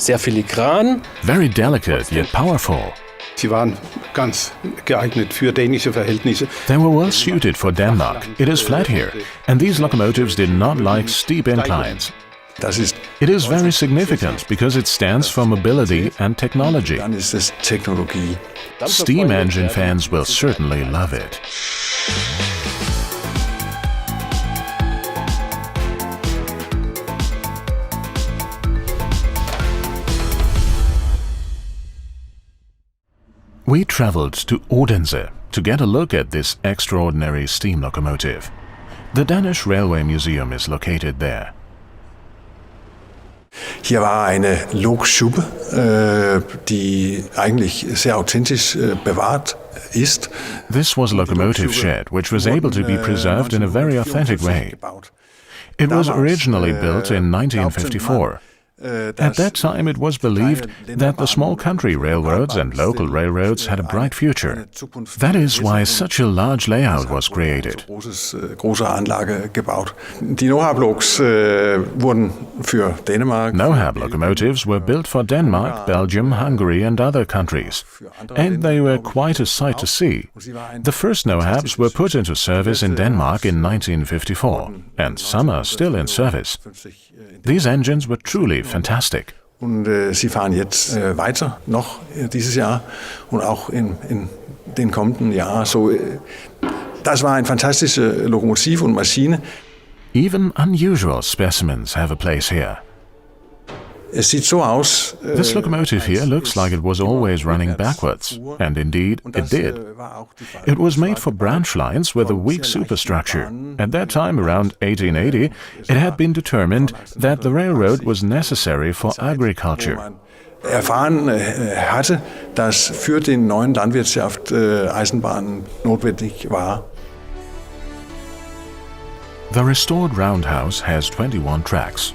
sehr filigran. Very delicate yet powerful. Sie waren ganz geeignet für dänische Verhältnisse. They were well suited for Denmark. It is flat here, and these locomotives did not like steep inclines. It is very significant because it stands for mobility and technology. Steam engine fans will certainly love it. We traveled to Odense to get a look at this extraordinary steam locomotive. The Danish Railway Museum is located there. Hier war eine Lokstube, die eigentlich sehr authentisch bewahrt ist. This was a locomotive shed which was able to be preserved in a very authentic way. It was originally built in 1954. At that time it was believed that the small country railroads and local railroads had a bright future. That is why such a large layout was created. NOHAB locomotives were built for Denmark, Belgium, Hungary and other countries, and they were quite a sight to see. The first NOHABs were put into service in Denmark in 1954, and some are still in service. These engines were truly fantastic. Und sie fahren jetzt weiter noch dieses Jahr und auch in den kommenden Jahren. So, das war ein fantastisches Lokomotiv und Maschine. Even unusual specimens have a place here. Es sieht so aus. This locomotive here looks like it was always running backwards, and indeed it did. It was made for branch lines with a weak superstructure. At that time, around 1880, it had been determined that the railroad was necessary for agriculture. Erfahren hatte, dass für den neuen Landwirtschaft Eisenbahn notwendig war. The restored roundhouse has 21 tracks.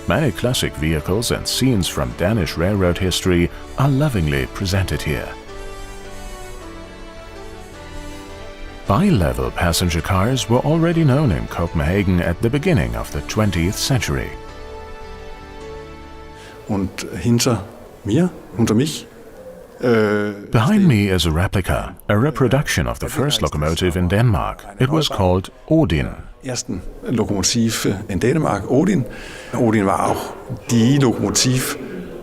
Many classic vehicles and scenes from Danish railroad history are lovingly presented here. Bi-level passenger cars were already known in Copenhagen at the beginning of the 20th century. Und hinter mich, behind me is a replica, a reproduction of the first locomotive in Denmark. It was called Odin. Ersten Lokomotiv in Dänemark, Odin. Odin war auch die Lokomotiv,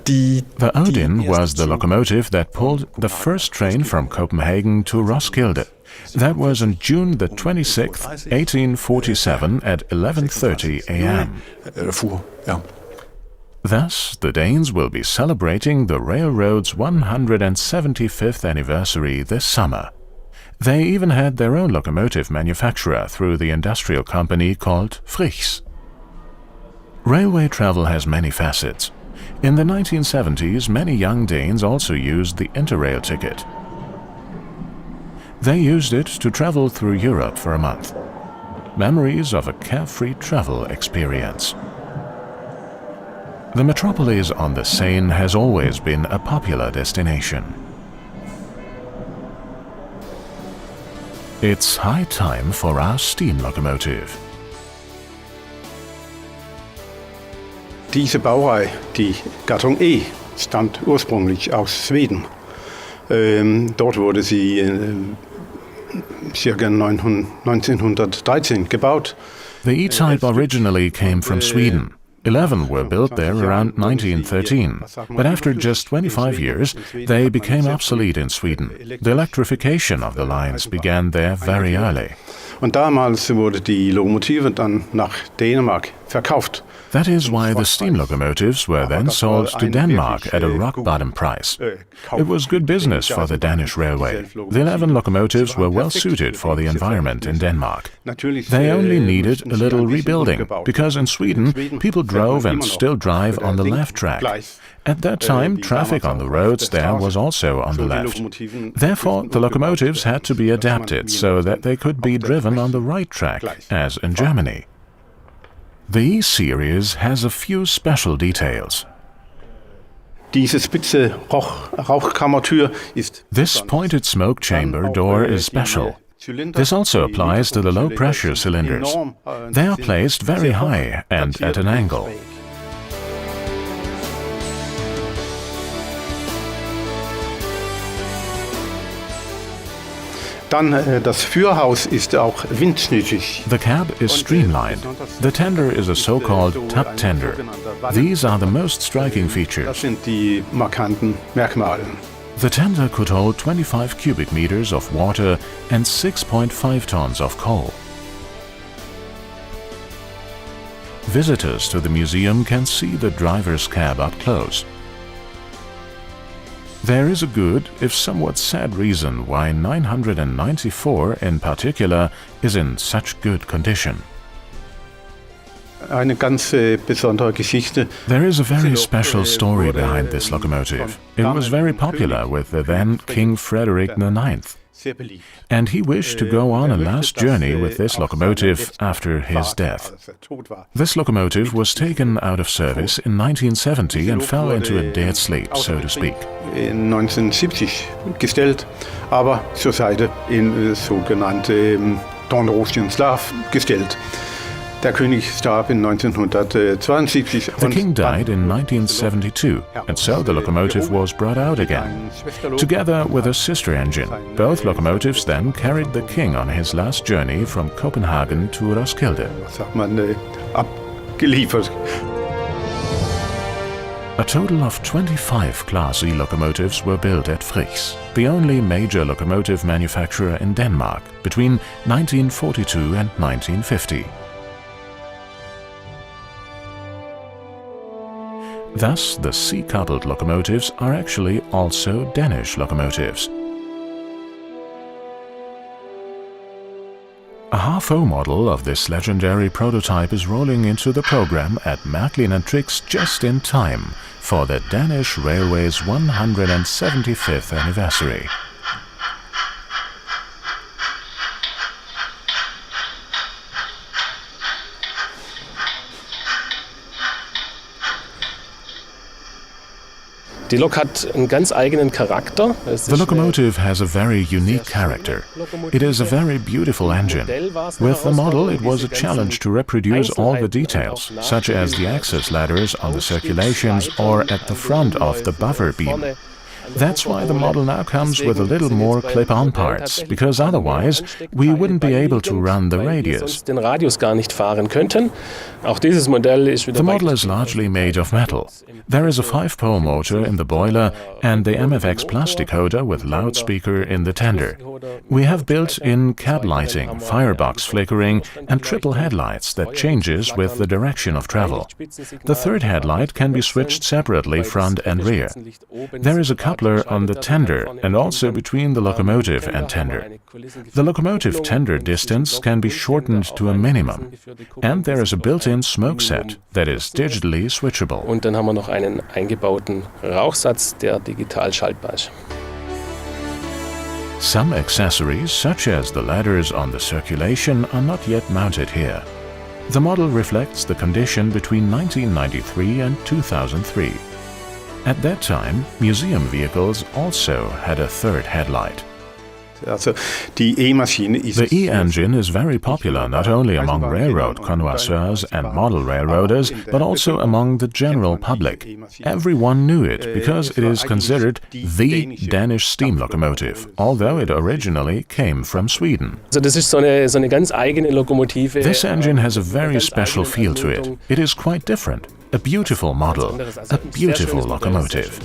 die... The Odin was the locomotive that pulled the first train from Copenhagen to Roskilde. That was on June the 26th, 1847 at 11:30 a.m. Thus, the Danes will be celebrating the railroad's 175th anniversary this summer. They even had their own locomotive manufacturer through the industrial company called Trix. Railway travel has many facets. In the 1970s, many young Danes also used the Interrail ticket. They used it to travel through Europe for a month. Memories of a carefree travel experience. The metropolis on the Seine has always been a popular destination. It's high time for our steam locomotive. Diese Baureihe, die Gattung E, stammt ursprünglich aus Schweden. Dort wurde sie ca. 1913 gebaut. The E-type originally came from Sweden. 11 were built there around 1913, but after just 25 years, they became obsolete in Sweden. The electrification of the lines began there very early. Und damals wurde die Lokomotive dann nach Dänemark verkauft. That is why the steam locomotives were then sold to Denmark at a rock-bottom price. It was good business for the Danish Railway. The 11 locomotives were well suited for the environment in Denmark. They only needed a little rebuilding, because in Sweden people drove and still drive on the left track. At that time, traffic on the roads there was also on the left. Therefore, the locomotives had to be adapted so that they could be driven on the right track, as in Germany. The E-series has a few special details. Diese spitze Rauchkammertür ist... This pointed smoke chamber door is special. This also applies to the low-pressure cylinders. They are placed very high and at an angle. Dann das Führhaus ist auch windschnittig. The cab is streamlined. The tender is a so-called tap tender. These are the most striking Das features. sind die markanten Merkmale. The tender could hold 25 cubic meters of water and 6.5 tons of coal. Visitors to the museum can see the driver's cab up close. There is a good, if somewhat sad reason why 994 in particular is in such good condition. Eine ganz besondere Geschichte. There is a very special story behind this locomotive. It was very popular with the then King Frederick IX, and he wished to go on a last journey with this locomotive after his death. This locomotive was taken out of service in 1970 and fell into a dead sleep, so to speak. In 1970 gestellt, aber zur Seite in sogenannte Dornröschenschlaf gestellt. Der König starb in 1972. The king died in 1972, and so the locomotive was brought out again, together with a sister engine. Both locomotives then carried the king on his last journey from Copenhagen to Roskilde. Was hat man abgeliefert? A total of 25 Class E locomotives were built at Trix, the only major locomotive manufacturer in Denmark, between 1942 and 1950. Thus, the C-coupled locomotives are actually also Danish locomotives. A half-O model of this legendary prototype is rolling into the program at Märklin and Trix just in time for the Danish Railway's 175th anniversary. Die Lok hat einen ganz eigenen Charakter. The locomotive has a very unique character. It is a very beautiful engine. With the model, it was a challenge to reproduce all the details, such as the access ladders on the circulations or at the front of the buffer beam. That's why the model now comes with a little more clip-on parts, because otherwise we wouldn't be able to run the radius. Den Radius gar nicht fahren könnten. Auch dieses Modell ist wieder The model is largely made of metal. There is a 5-pole motor in the boiler and the MFX plus decoder with loudspeaker in the tender. We have built-in cab lighting, firebox flickering and triple headlights that changes with the direction of travel. The third headlight can be switched separately front and rear. There is a coupler on the tender and also between the locomotive and tender. The locomotive tender distance can be shortened to a minimum, and there is a built-in smoke set that is digitally switchable. Und dann haben wir noch einen eingebauten Rauchsatz, der digital schaltbar ist. Some accessories, such as the ladders on the circulation, are not yet mounted here. The model reflects the condition between 1993 and 2003. At that time, museum vehicles also had a third headlight. Also die E-Maschine ist The E-engine is very popular not only among railroad connoisseurs and model railroaders, but also among the general public. Everyone knew it because it is considered the Danish steam locomotive, although it originally came from Sweden. Also das ist so eine ganz eigene Lokomotive. This engine has a very special feel to it. It is quite different. A beautiful model, a beautiful locomotive.